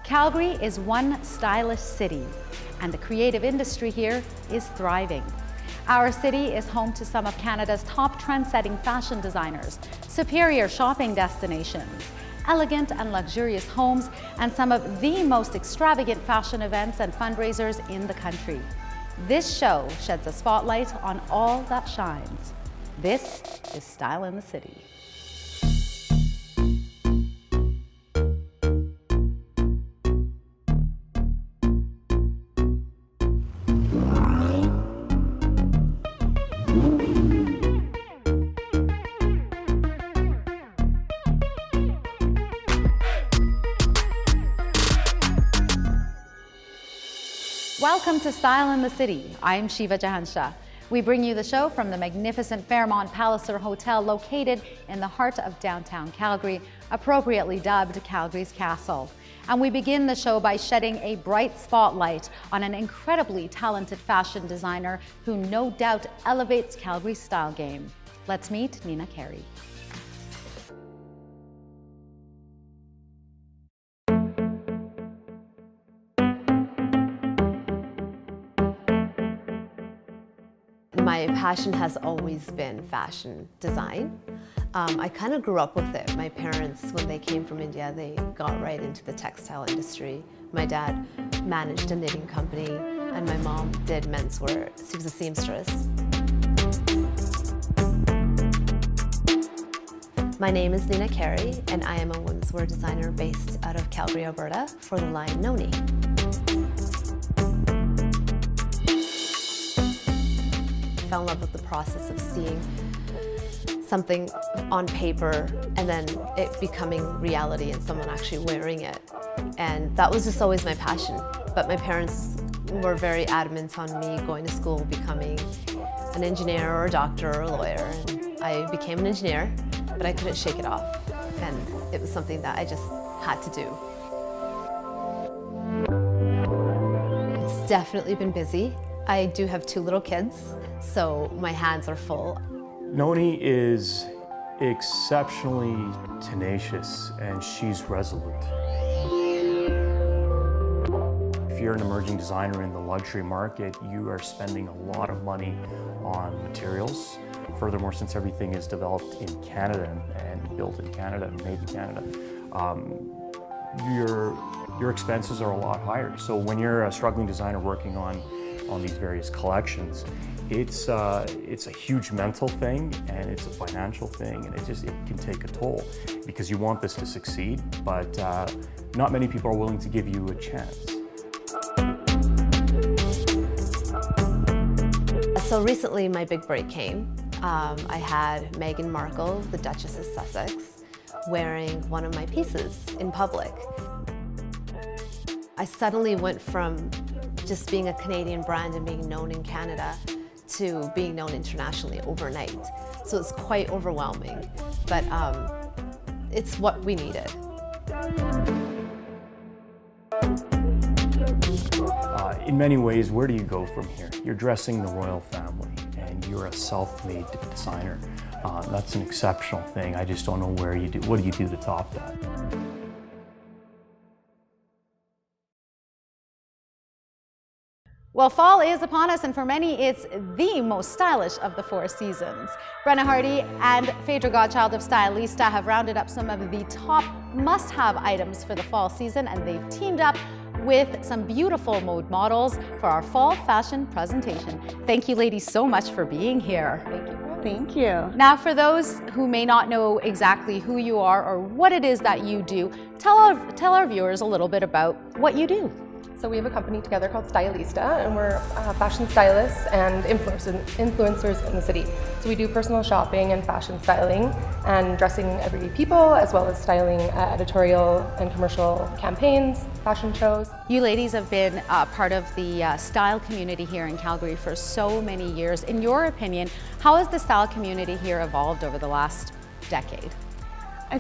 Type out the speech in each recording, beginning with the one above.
Calgary is one stylish city, and the creative industry here is thriving. Our city is home to some of Canada's top trend-setting fashion designers, superior shopping destinations, elegant and luxurious homes, and some of the most extravagant fashion events and fundraisers in the country. This show sheds a spotlight on all that shines. This is Style in the City. Welcome to Style in the City. I'm Shiva Jahanshah. We bring you the show from the magnificent Fairmont Palliser Hotel located in the heart of downtown Calgary, appropriately dubbed Calgary's Castle. And we begin the show by shedding a bright spotlight on an incredibly talented fashion designer who no doubt elevates Calgary's style game. Let's meet Nina Kharey. My passion has always been fashion design. I kind of grew up with it. My parents, when they came from India, they got right into the textile industry. My dad managed a knitting company, and my mom did menswear. She was a seamstress. My name is Nina Kharey, and I am a womenswear designer based out of Calgary, Alberta, for the line Nonie. I fell in love with the process of seeing something on paper and then it becoming reality and someone actually wearing it. And that was just always my passion. But my parents were very adamant on me going to school, becoming an engineer or a doctor or a lawyer. And I became an engineer, but I couldn't shake it off. And it was something that I just had to do. It's definitely been busy. I do have 2 little kids, so my hands are full. Nonie is exceptionally tenacious and she's resolute. If you're an emerging designer in the luxury market, you are spending a lot of money on materials. Furthermore, since everything is developed in Canada and built in Canada and made in Canada, your expenses are a lot higher. So when you're a struggling designer working on these various collections, it's a huge mental thing and it's a financial thing, and it can take a toll because you want this to succeed, but not many people are willing to give you a chance. So recently my big break came. I had Meghan Markle, the Duchess of Sussex, wearing one of my pieces in public. I suddenly went from just being a Canadian brand and being known in Canada to being known internationally overnight. So it's quite overwhelming, but it's what we needed. In many ways, where do you go from here? You're dressing the royal family and you're a self-made designer. That's an exceptional thing. I just don't know what do you do to top that? Well, fall is upon us, and for many, it's the most stylish of the 4 seasons. Brenna and Phaedra Godchild of Styleista have rounded up some of the top must-have items for the fall season, and they've teamed up with some beautiful mode models for our fall fashion presentation. Thank you, ladies, so much for being here. Thank you. Thank you. Now, for those who may not know exactly who you are or what it is that you do, tell our viewers a little bit about what you do. So we have a company together called Styleista, and we're fashion stylists and influencers in the city. So we do personal shopping and fashion styling and dressing everyday people, as well as styling editorial and commercial campaigns, fashion shows. You ladies have been part of the style community here in Calgary for so many years. In your opinion, how has the style community here evolved over the last decade?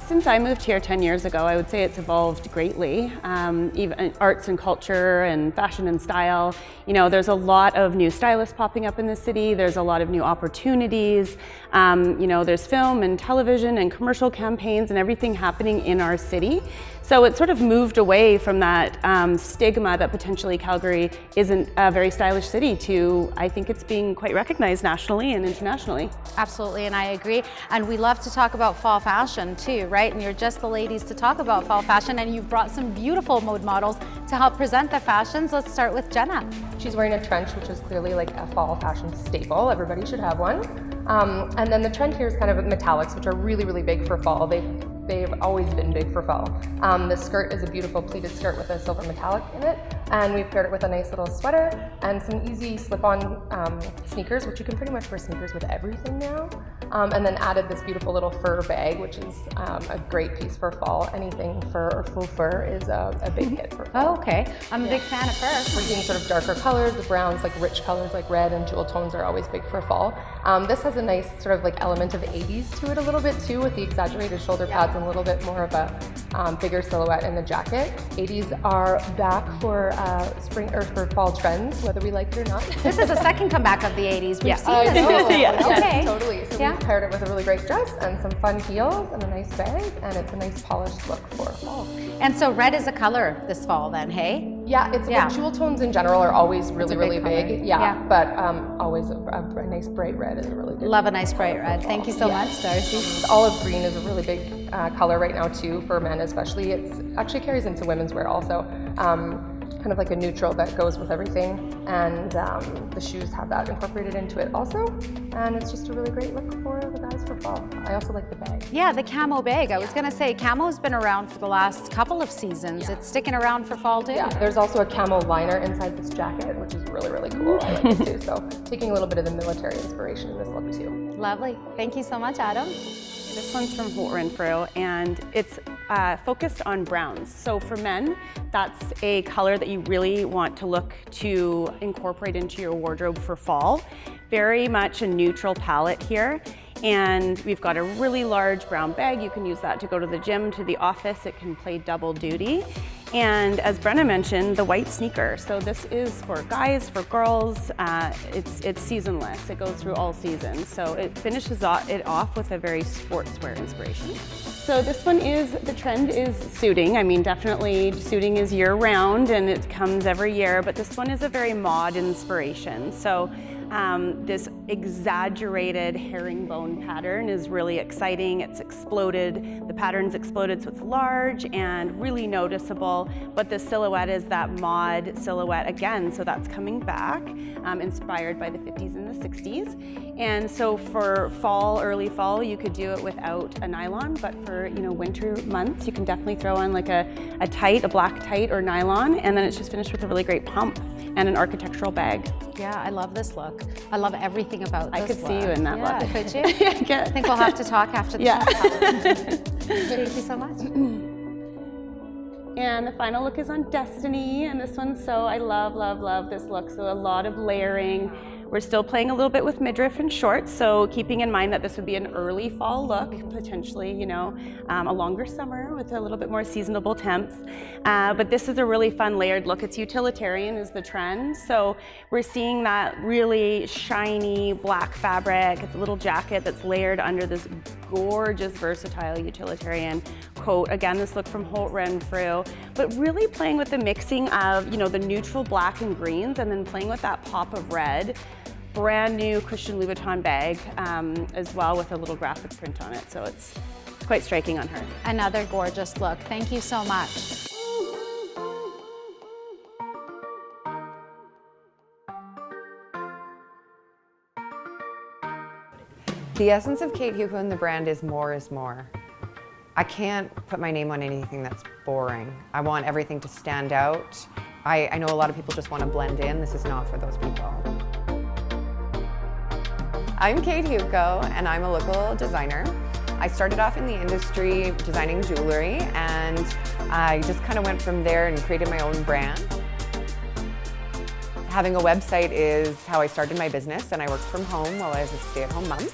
Since I moved here 10 years ago, I would say it's evolved greatly. Even arts and culture and fashion and style. You know, there's a lot of new stylists popping up in the city. There's a lot of new opportunities. You know, there's film and television and commercial campaigns and everything happening in our city. So it's sort of moved away from that stigma that potentially Calgary isn't a very stylish city to, I think it's being quite recognized nationally and internationally. Absolutely, and I agree. And we love to talk about fall fashion too, right? And you're just the ladies to talk about fall fashion, and you've brought some beautiful mode models to help present the fashions. Let's start with Jenna. She's wearing a trench, which is clearly like a fall fashion staple. Everybody should have one. And then the trend here is kind of metallics, which are really, really big for fall. They've always been big for fall. The skirt is a beautiful pleated skirt with a silver metallic in it, and we've paired it with a nice little sweater and some easy slip-on sneakers, which you can pretty much wear sneakers with everything now. And then added this beautiful little fur bag, which is a great piece for fall. Anything fur or faux fur is a big hit for fall. Oh, okay. I'm a big fan of fur. We're seeing sort of darker colors, the browns, like rich colors like red and jewel tones are always big for fall. This has a nice sort of like element of 80s to it a little bit too, with the exaggerated shoulder pads and a little bit more of a bigger silhouette in the jacket. 80s are back for spring or for fall trends, whether we like it or not. This is a second comeback of the 80s. We've seen this. Yes, Okay. totally. So we've paired it with a really great dress and some fun heels and a nice bag, and it's a nice polished look for fall. And so red is a color this fall then, hey? Yeah, well, jewel tones in general are always really, really big. Yeah. But always a nice bright red is a really good. Love a nice bright red. Thank you so much, Darcy. Olive green is a really big color right now too, for men especially. It actually carries into women's wear also. Kind of like a neutral that goes with everything, and the shoes have that incorporated into it also, and it's just a really great look for the guys for fall. I also like the bag. Yeah, the camo bag. I was gonna say camo's been around for the last couple of seasons. It's sticking around for fall too. Yeah, there's also a camo liner inside this jacket, which is really, really cool. I like it too. So taking a little bit of the military inspiration in this look too. Lovely. Thank you so much, Adam. This one's from Holt Renfrew, and it's focused on browns. So for men, that's a color that you really want to look to incorporate into your wardrobe for fall. Very much a neutral palette here. And we've got a really large brown bag. You can use that to go to the gym, to the office. It can play double duty. And as Brenna mentioned, the white sneaker. So this is for guys, for girls. It's seasonless. It goes through all seasons. So it finishes it off with a very sportswear inspiration. So this one the trend is suiting. I mean, definitely suiting is year round and it comes every year, but this one is a very mod inspiration. So this exaggerated herringbone pattern is really exciting. It's exploded, the pattern's exploded, so it's large and really noticeable, but the silhouette is that mod silhouette again, so that's coming back, inspired by the 50s and the 60s. And so for fall, early fall, you could do it without a nylon, but for winter months, you can definitely throw on like a black tight or nylon, and then it's just finished with a really great pump and an architectural bag. Yeah, I love this look. I love everything about this I could look. see you in that look. Could you? I think we'll have to talk after the show. Thank you so much. And the final look is on Destiny, and this one's I love this look. So a lot of layering. We're still playing a little bit with midriff and shorts, so keeping in mind that this would be an early fall look, potentially, a longer summer with a little bit more seasonable temps. But this is a really fun layered look. It's utilitarian is the trend, so we're seeing that really shiny black fabric. It's a little jacket that's layered under this gorgeous, versatile utilitarian coat. Again, this look from Holt Renfrew, but really playing with the mixing of, the neutral black and greens, and then playing with that pop of red. Brand new Christian Louboutin bag as well, with a little graphic print on it. So it's quite striking on her. Another gorgeous look. Thank you so much. The essence of Kate Hewko and the brand is more is more. I can't put my name on anything that's boring. I want everything to stand out. I know a lot of people just want to blend in. This is not for those people. I'm Kate Hewko, and I'm a local designer. I started off in the industry designing jewelry, and I just kind of went from there and created my own brand. Having a website is how I started my business, and I worked from home while I was a stay-at-home mom.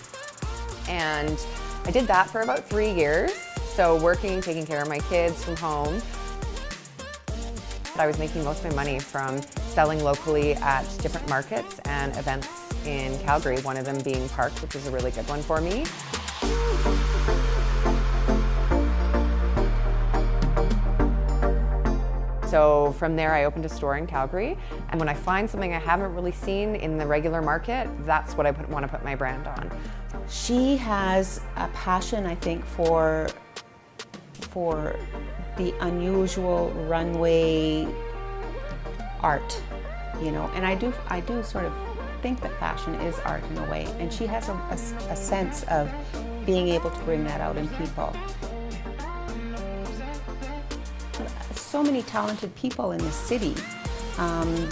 And I did that for about 3 years. So working, taking care of my kids from home. I was making most of my money from selling locally at different markets and events in Calgary, one of them being Park, which is a really good one for me. So from there, I opened a store in Calgary. And when I find something I haven't really seen in the regular market, that's what I want to put my brand on. She has a passion, I think, for the unusual runway art, you know, and I do sort of think that fashion is art in a way, and she has a sense of being able to bring that out in people. So many talented people in the city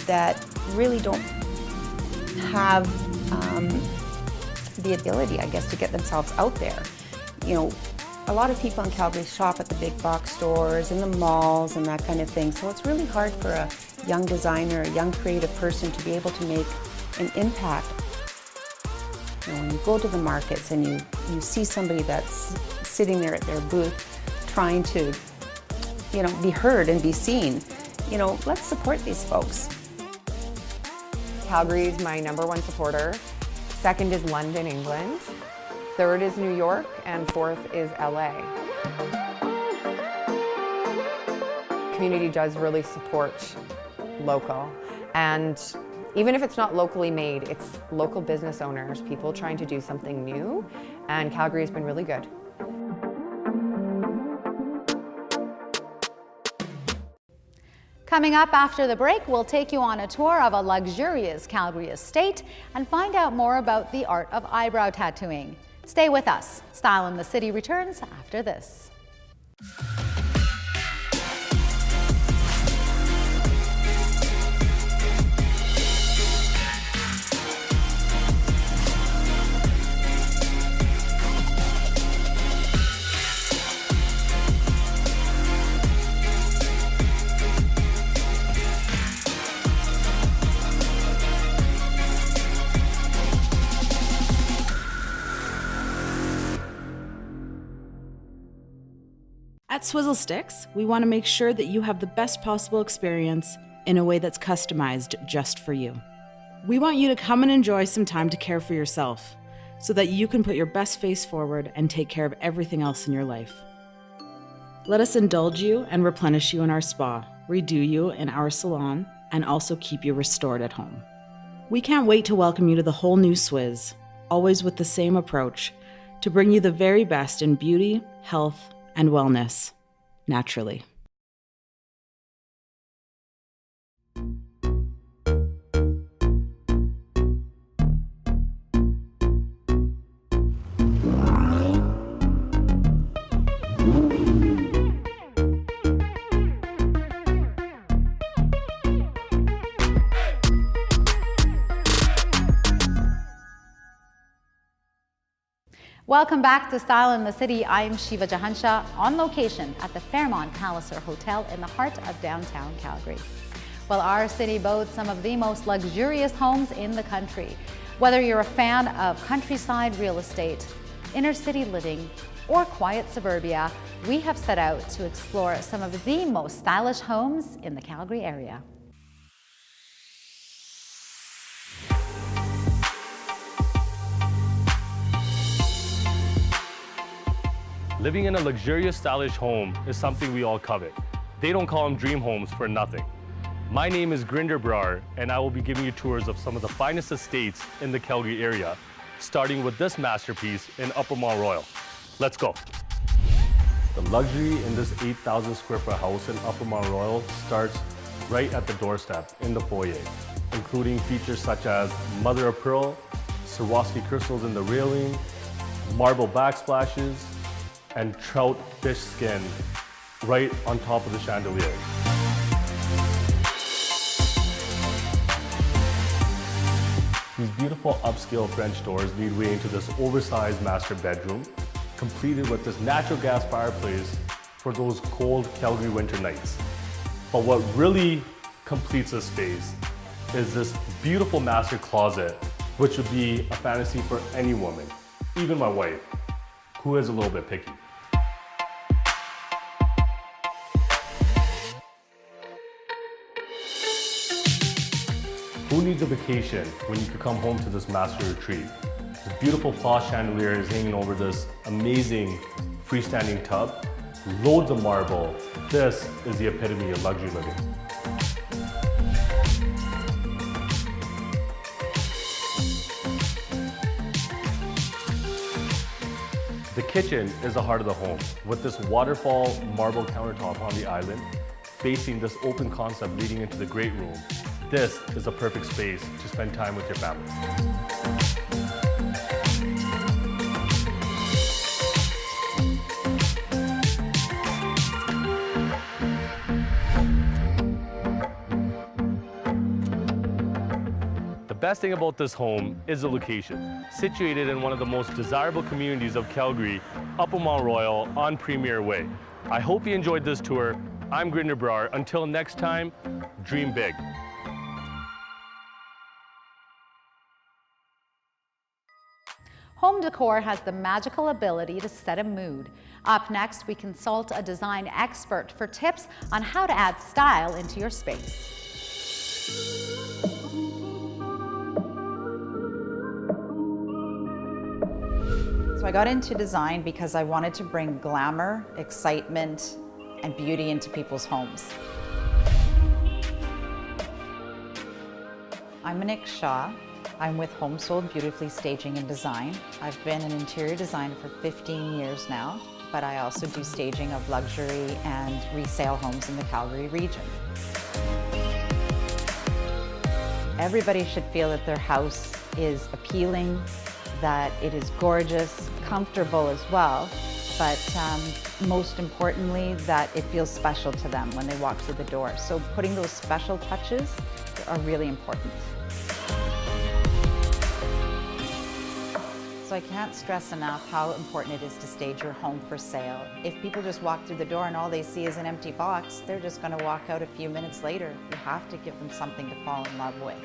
that really don't have the ability, I guess, to get themselves out there. You know, a lot of people in Calgary shop at the big box stores and the malls and that kind of thing, so it's really hard for a young designer, a young creative person to be able to make an impact. You know, when you go to the markets and you see somebody that's sitting there at their booth trying to, you know, be heard and be seen, you know, let's support these folks. Calgary is my #1 supporter. Second is London, England. Third is New York, and fourth is LA. Community does really support local, and even if it's not locally made, it's local business owners, people trying to do something new, and Calgary has been really good. Coming up after the break, we'll take you on a tour of a luxurious Calgary estate and find out more about the art of eyebrow tattooing. Stay with us. Style in the City returns after this. At Swizzlesticks, we want to make sure that you have the best possible experience in a way that's customized just for you. We want you to come and enjoy some time to care for yourself so that you can put your best face forward and take care of everything else in your life. Let us indulge you and replenish you in our spa, redo you in our salon, and also keep you restored at home. We can't wait to welcome you to the whole new Swizz, always with the same approach, to bring you the very best in beauty, health, and wellness, naturally. Welcome back to Style in the City. I'm Shiva Jahanshah on location at the Fairmont Palliser Hotel in the heart of downtown Calgary. Well, our city boasts some of the most luxurious homes in the country. Whether you're a fan of countryside real estate, inner city living, or quiet suburbia, we have set out to explore some of the most stylish homes in the Calgary area. Living in a luxurious, stylish home is something we all covet. They don't call them dream homes for nothing. My name is Debra, and I will be giving you tours of some of the finest estates in the Calgary area, starting with this masterpiece in Upper Mount Royal. Let's go. The luxury in this 8,000 square foot house in Upper Mount Royal starts right at the doorstep in the foyer, including features such as mother of pearl, Swarovski crystals in the railing, marble backsplashes, and trout fish skin right on top of the chandelier. These beautiful upscale French doors lead way into this oversized master bedroom, completed with this natural gas fireplace for those cold Calgary winter nights. But what really completes this space is this beautiful master closet, which would be a fantasy for any woman, even my wife, who is a little bit picky. Who needs a vacation when you can come home to this master retreat? This beautiful floss chandelier is hanging over this amazing freestanding tub, loads of marble. This is the epitome of luxury living. The kitchen is the heart of the home, with this waterfall marble countertop on the island, facing this open concept leading into the great room. This is a perfect space to spend time with your family. The best thing about this home is the location. Situated in one of the most desirable communities of Calgary, up on Mount Royal on Premier Way. I hope you enjoyed this tour. I'm Debra. Until next time, dream big. Home decor has the magical ability to set a mood. Up next, we consult a design expert for tips on how to add style into your space. So I got into design because I wanted to bring glamour, excitement, and beauty into people's homes. I'm Monique Shaw. I'm with HomesBeautifully Staging and Design. I've been an interior designer for 15 years now, but I also do staging of luxury and resale homes in the Calgary region. Everybody should feel that their house is appealing, that it is gorgeous, comfortable as well, but most importantly, that it feels special to them when they walk through the door. So putting those special touches are really important. So I can't stress enough how important it is to stage your home for sale. If people just walk through the door and all they see is an empty box, they're just going to walk out a few minutes later. You have to give them something to fall in love with.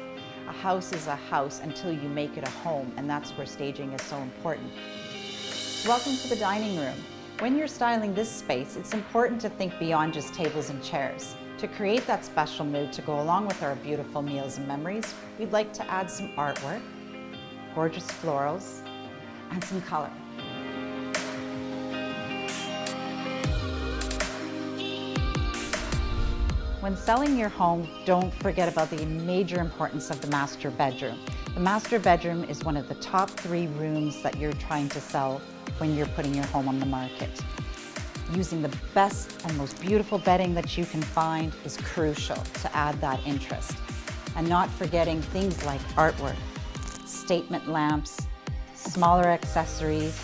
A house is a house until you make it a home, and that's where staging is so important. Welcome to the dining room. When you're styling this space, it's important to think beyond just tables and chairs. To create that special mood to go along with our beautiful meals and memories, we'd like to add some artwork, gorgeous florals, and some color. When selling your home, don't forget about the major importance of the master bedroom. The master bedroom is one of the top 3 rooms that you're trying to sell when you're putting your home on the market. Using the best and most beautiful bedding that you can find is crucial to add that interest. And not forgetting things like artwork, statement lamps, smaller accessories,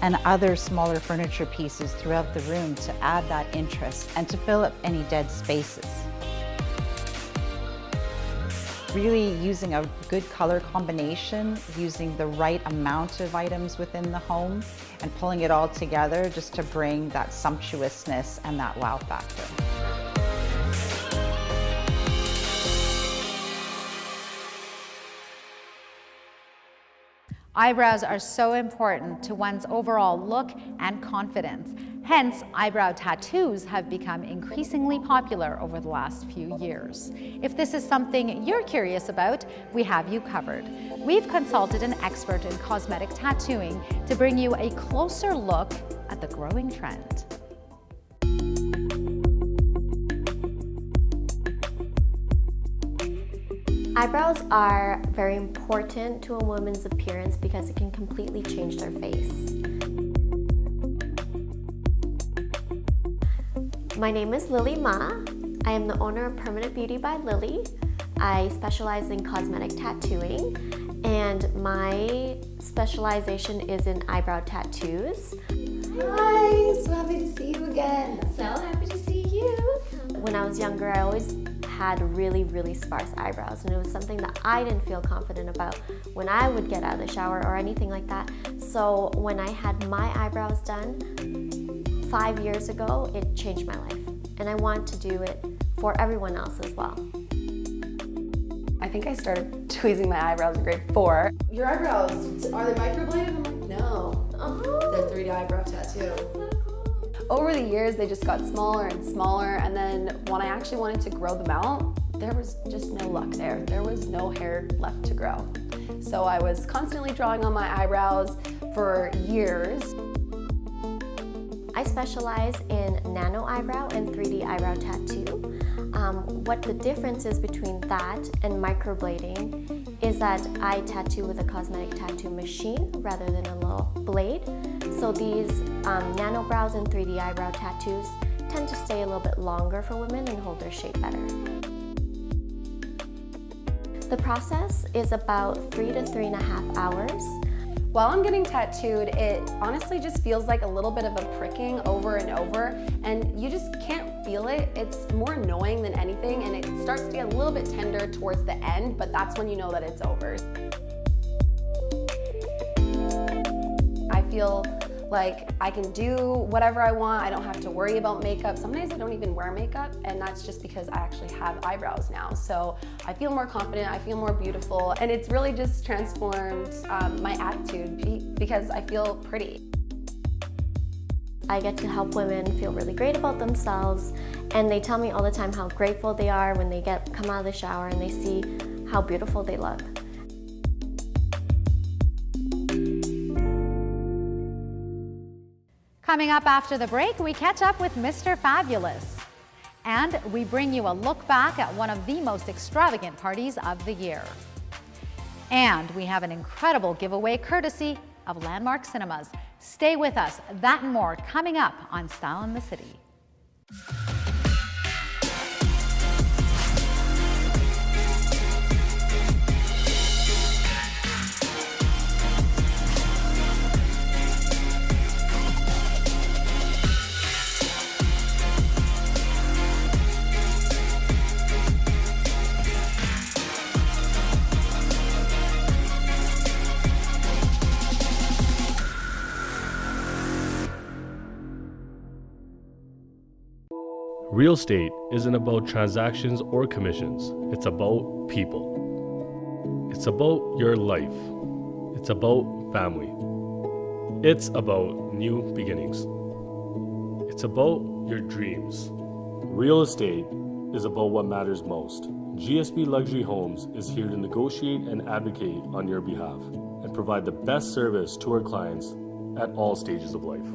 and other smaller furniture pieces throughout the room to add that interest and to fill up any dead spaces. Really using a good color combination, using the right amount of items within the home, and pulling it all together just to bring that sumptuousness and that wow factor. Eyebrows are so important to one's overall look and confidence. Hence, eyebrow tattoos have become increasingly popular over the last few years. If this is something you're curious about, we have you covered. We've consulted an expert in cosmetic tattooing to bring you a closer look at the growing trend. Eyebrows are very important to a woman's appearance because it can completely change their face. My name is Lili Ma. I am the owner of Permanent Beauty by Lili. I specialize in cosmetic tattooing, and my specialization is in eyebrow tattoos. Hi, so happy to see you again. So happy to see you. When I was younger, I always had really, really sparse eyebrows, and it was something that I didn't feel confident about when I would get out of the shower or anything like that. So when I had my eyebrows done 5 years ago, it changed my life, and I want to do it for everyone else as well. I think I started tweezing my eyebrows in grade 4. Your eyebrows, are they microbladed? I'm like, no. They're 3D eyebrow tattoo. Over the years, they just got smaller and smaller, and then when I actually wanted to grow them out, there was just no luck there. There was no hair left to grow. So I was constantly drawing on my eyebrows for years. I specialize in nano eyebrow and 3D eyebrow tattoo. What the difference is between that and microblading is that I tattoo with a cosmetic tattoo machine rather than a little blade. So these nano brows and 3D eyebrow tattoos tend to stay a little bit longer for women and hold their shape better. The process is about 3 to 3.5 hours. While I'm getting tattooed, it honestly just feels like a little bit of a pricking over and over, and you just can't feel it. It's more annoying than anything, and it starts to get a little bit tender towards the end, but that's when you know that it's over. I feel like I can do whatever I want. I don't have to worry about makeup. Some days I don't even wear makeup, and that's just because I actually have eyebrows now. So I feel more confident, I feel more beautiful, and it's really just transformed my attitude because I feel pretty. I get to help women feel really great about themselves, and they tell me all the time how grateful they are when they come out of the shower and they see how beautiful they look. Coming up after the break, we catch up with Mr. Fabulous. And we bring you a look back at one of the most extravagant parties of the year. And we have an incredible giveaway courtesy of Landmark Cinemas. Stay with us, that and more coming up on Style in the City. Real estate isn't about transactions or commissions. It's about people. It's about your life. It's about family. It's about new beginnings. It's about your dreams. Real estate is about what matters most. GSB Luxury Homes is here to negotiate and advocate on your behalf and provide the best service to our clients at all stages of life.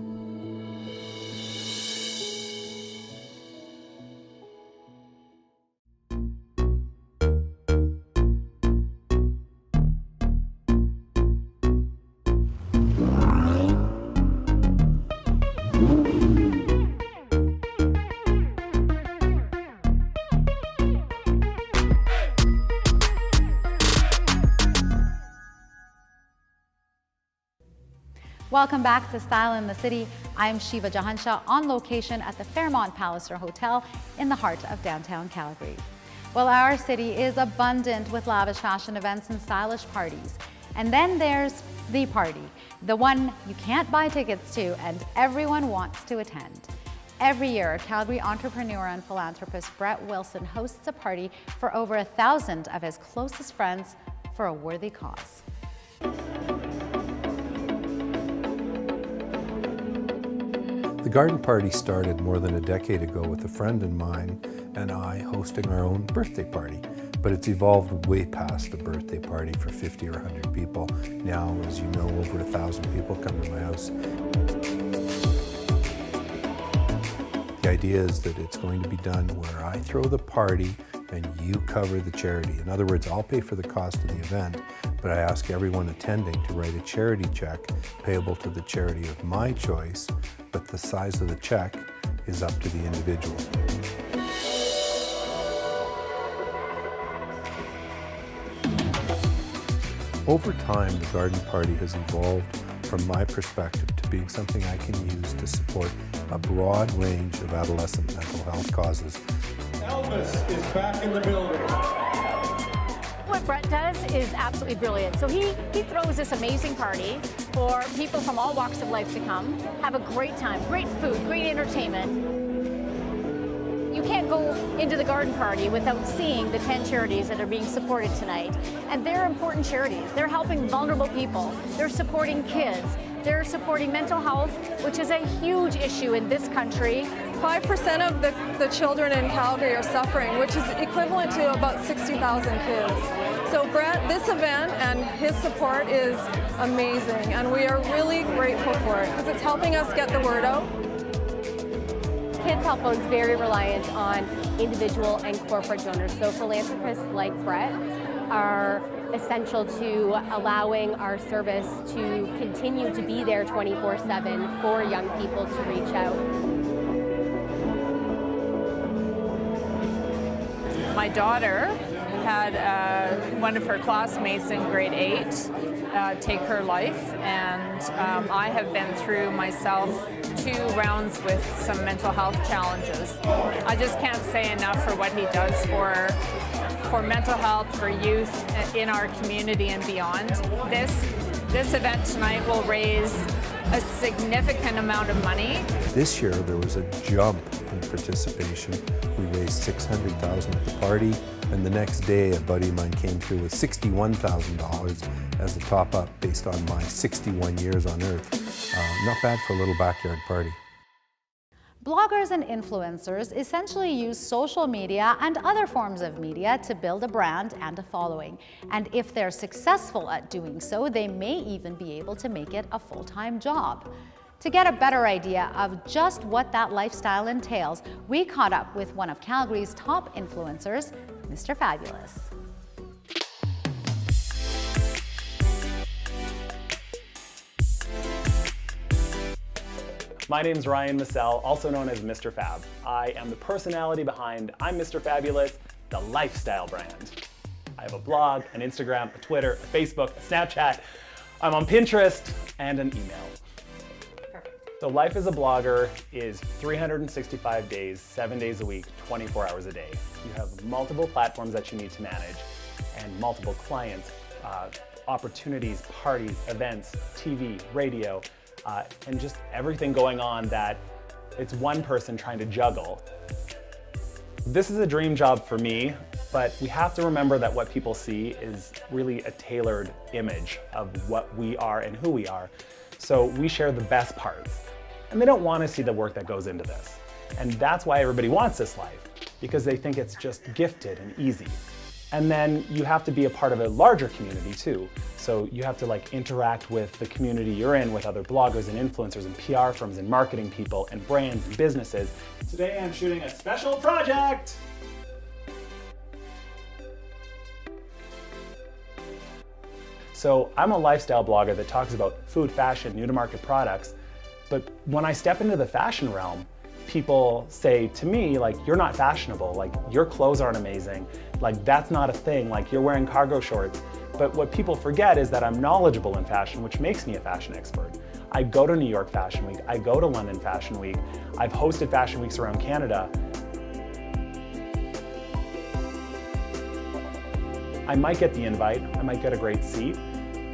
Welcome back to Style in the City. I'm Shiva Jahanshah on location at the Fairmont Palliser Hotel in the heart of downtown Calgary. Well, our city is abundant with lavish fashion events and stylish parties. And then there's the party, the one you can't buy tickets to and everyone wants to attend. Every year, Calgary entrepreneur and philanthropist Brett Wilson hosts a party for over 1,000 of his closest friends for a worthy cause. The garden party started more than a decade ago with a friend of mine and I hosting our own birthday party. But it's evolved way past a birthday party for 50 or 100 people. Now, as you know, over 1,000 people come to my house. The idea is that it's going to be done where I throw the party and you cover the charity. In other words, I'll pay for the cost of the event, but I ask everyone attending to write a charity check payable to the charity of my choice, but the size of the check is up to the individual. Over time, the garden party has evolved from my perspective to being something I can use to support a broad range of adolescent mental health causes. Elvis is back in the building. What Brett does is absolutely brilliant. So he throws this amazing party for people from all walks of life to come, have a great time, great food, great entertainment. You can't go into the garden party without seeing the 10 charities that are being supported tonight. And they're important charities. They're helping vulnerable people. They're supporting kids. They're supporting mental health, which is a huge issue in this country. 5% of the children in Calgary are suffering, which is equivalent to about 60,000 kids. So Brett, this event and his support is amazing, and we are really grateful for it because it's helping us get the word out. Kids Help Phone's very reliant on individual and corporate donors. So philanthropists like Brett are essential to allowing our service to continue to be there 24/7 for young people to reach out. My daughter had one of her classmates in grade 8 take her life, and I have been through myself 2 rounds with some mental health challenges. I just can't say enough for what he does for mental health, for youth in our community and beyond. This event tonight will raise a significant amount of money. This year there was a jump in participation. We raised $600,000 at the party, and the next day a buddy of mine came through with $61,000 as a top up based on my 61 years on earth. Not bad for a little backyard party. Bloggers and influencers essentially use social media and other forms of media to build a brand and a following. And if they're successful at doing so, they may even be able to make it a full-time job. To get a better idea of just what that lifestyle entails, we caught up with one of Calgary's top influencers, Mr. Fabulous. My name's Ryan Massel, also known as Mr. Fab. I am the personality behind I'm Mr. Fabulous, the lifestyle brand. I have a blog, an Instagram, a Twitter, a Facebook, a Snapchat. I'm on Pinterest, and an email. So life as a blogger is 365 days, 7 days a week, 24 hours a day. You have multiple platforms that you need to manage and multiple clients, opportunities, parties, events, TV, radio, and just everything going on that it's one person trying to juggle. This is a dream job for me, but we have to remember that what people see is really a tailored image of what we are and who we are. So we share the best parts, and they don't want to see the work that goes into this. And that's why everybody wants this life, because they think it's just gifted and easy. And then you have to be a part of a larger community too. So you have to interact with the community you're in, with other bloggers and influencers and PR firms and marketing people and brands and businesses. Today I'm shooting a special project. So I'm a lifestyle blogger that talks about food, fashion, new to market products. But when I step into the fashion realm, people say to me, you're not fashionable, your clothes aren't amazing, that's not a thing, you're wearing cargo shorts. But what people forget is that I'm knowledgeable in fashion, which makes me a fashion expert. I go to New York Fashion Week, I go to London Fashion Week, I've hosted fashion weeks around Canada. I might get the invite, I might get a great seat,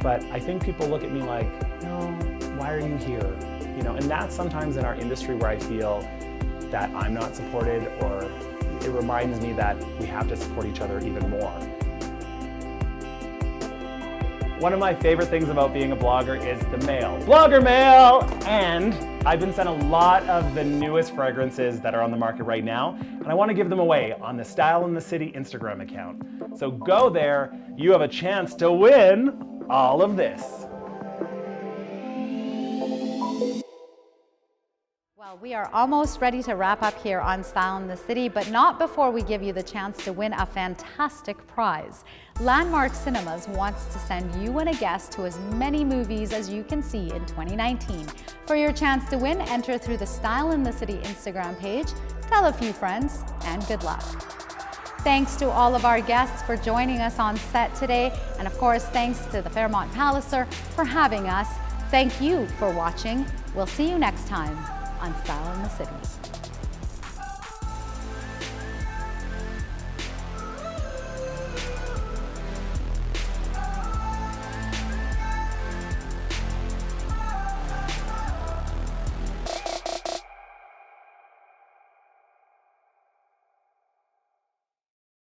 but I think people look at me no, why are you here? And that's sometimes in our industry where I feel that I'm not supported, or it reminds me that we have to support each other even more. One of my favorite things about being a blogger is the mail. Blogger mail! And I've been sent a lot of the newest fragrances that are on the market right now, and I want to give them away on the Style in the City Instagram account. So go there, you have a chance to win all of this. Well, we are almost ready to wrap up here on Style in the City, but not before we give you the chance to win a fantastic prize. Landmark Cinemas wants to send you and a guest to as many movies as you can see in 2019. For your chance to win, enter through the Style in the City Instagram page, tell a few friends, and good luck. Thanks to all of our guests for joining us on set today, and of course, thanks to the Fairmont Palliser for having us. Thank you for watching. We'll see you next time on Style in the City.